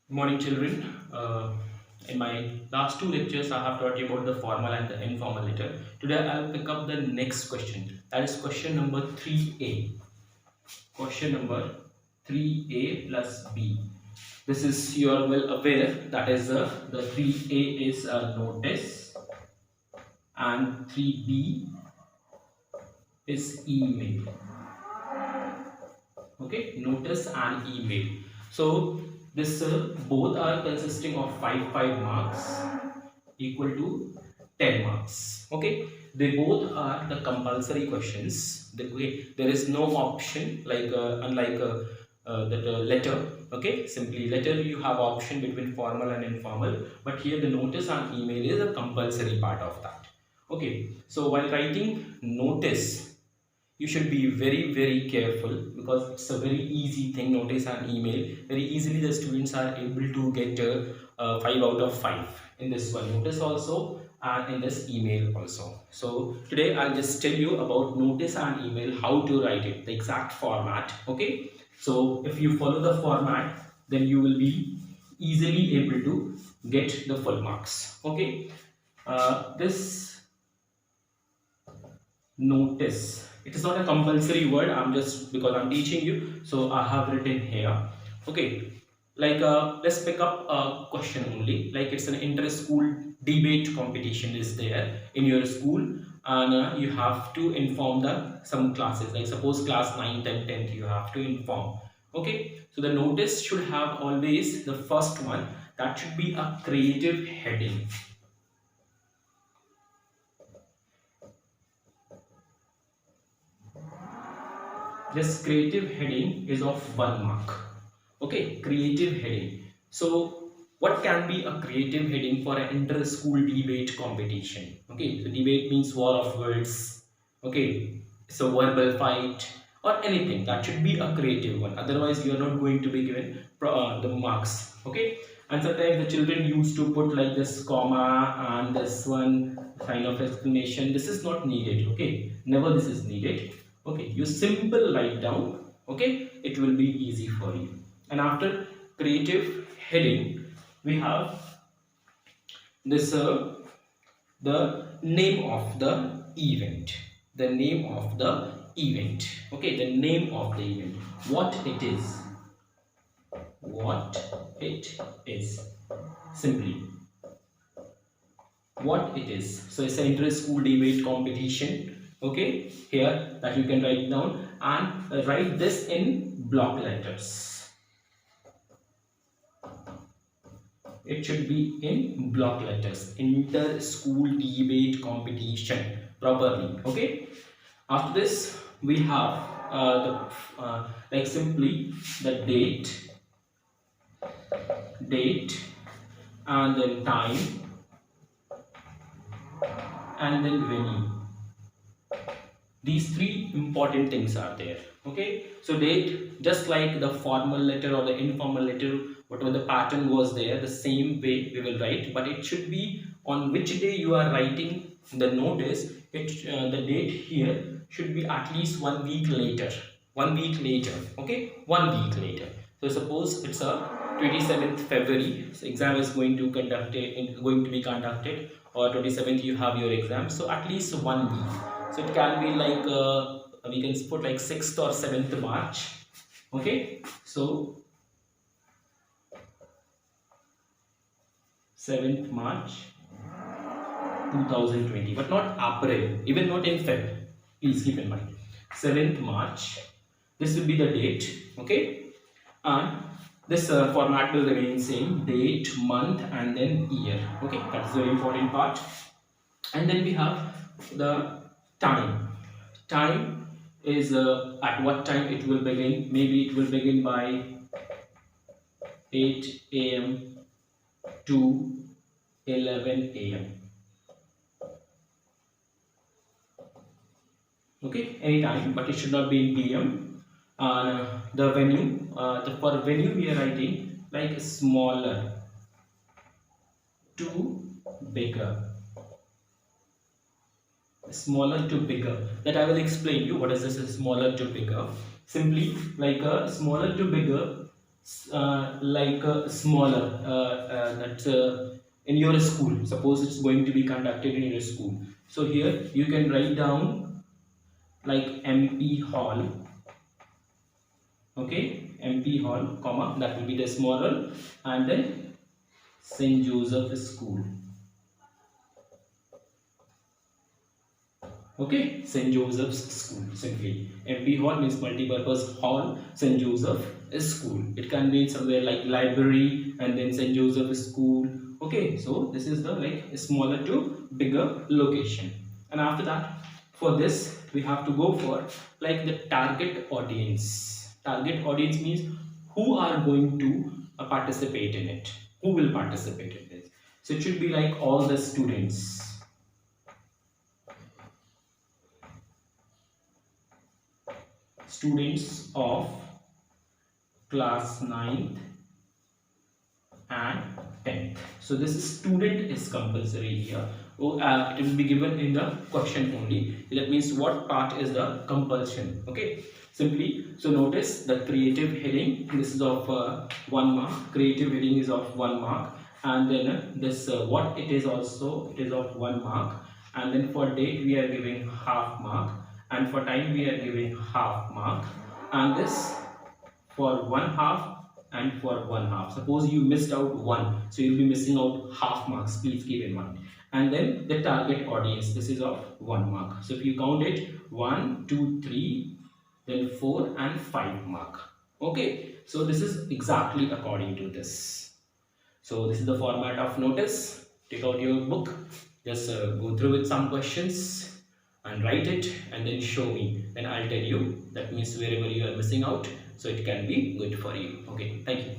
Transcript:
Morning, children. In my last two lectures, I have taught you about the formal and the informal letter. Today, I'll pick up the next question. That is question number 3a. Question number 3a plus b. This is, you are well aware, that is the 3a is a notice and 3b is email. Okay, notice and email. So this both are consisting of 5 marks equal to 10 marks. Okay, they both are the compulsory questions. There is no option like unlike that letter. Okay, simply letter you have option between formal and informal, but here the notice and email is a compulsory part of that. Okay, so while writing notice, you should be very careful because it's a very easy thing. Notice and email, very easily the students are able to get 5 out of 5 in this one notice also and in this email also. So today I'll just tell you about notice and email, how to write it, the exact format. Okay, so if you follow the format, then you will be easily able to get the full marks. Okay, this notice, it is not a compulsory word, I'm just, because I'm teaching you, so I have written here. Okay, like let's pick up a question only, like it's an inter-school debate competition is there in your school, and you have to inform the some classes, like suppose class 9th and 10th, you have to inform. Okay, so the notice should have always the first one, that should be a creative heading. This creative heading is of 1 mark. Okay, creative heading. So what can be a creative heading for an inter-school debate competition? Okay, so debate means war of words. Okay, so verbal fight or anything, that should be a creative one, otherwise you are not going to be given the marks. Okay, and sometimes the children used to put like this comma and this one sign of exclamation. This is not needed. Okay, never this is needed. Okay, you simple write down. Okay, it will be easy for you. And after creative heading, we have this the name of the event, the name of the event. Okay, the name of the event, what it is, what it is, simply what it is. So it's an inter-school debate competition. Okay, here that you can write down and write this in block letters. It should be in block letters, inter-school debate competition, properly. Okay, after this we have like simply the date and then time and then venue. These three important things are there. Okay, so date, just like the formal letter or the informal letter, whatever the pattern was there, the same way we will write, but it should be on which day you are writing the notice. The date here should be at least 1 week later. 1 week later. Okay, 1 week later. So suppose it's a 27th February, so exam is going to be conducted, or 27th you have your exam, so at least 1 week. So it can be like we can put like 6th or 7th March. Okay, so 7th March 2020, but not April, even not in Feb. Please keep in mind 7th March. This will be the date. Okay, and this format will remain same: date, month, and then year. Okay, that's the very important part. And then we have the time. Time is at what time it will begin. Maybe it will begin by 8 a.m. to 11 a.m. Okay, anytime, but it should not be in p.m. The venue, for venue we are writing like smaller to bigger. Smaller to bigger, that I will explain you what is this smaller to bigger. Simply like a smaller to bigger, like smaller that in your school, suppose it's going to be conducted in your school. So here you can write down like MP Hall, okay, MP Hall, comma, that will be the smaller, and then St. Joseph School. Okay, St. Joseph's School, simply. MP Hall means multi-purpose hall, St. Joseph is school. It can be somewhere like library and then St. Joseph School. Okay, so this is the like smaller to bigger location. And after that, for this, we have to go for like the target audience. Target audience means who are going to participate in it. Who will participate in this? So it should be like all the students. Students of class 9th and 10th. So this student is compulsory here. It will be given in the question only. That means what part is the compulsion. Okay, simply, so notice the creative heading, this is of 1 mark. Creative heading is of 1 mark, and then this what it is also, it is of 1 mark, and then for date we are giving half mark, and for time we are giving half mark, and this for 1/2 and for 1/2. Suppose you missed out 1, so you'll be missing out half marks, please keep in mind. And then the target audience, this is of 1 mark. So if you count it, 1, 2, 3, then 4 and 5 mark. Okay, so this is exactly according to this. So this is the format of notice. Take out your book, just go through with some questions and write it and then show me, then I'll tell you, that means wherever you are missing out, so it can be good for you. Okay, thank you.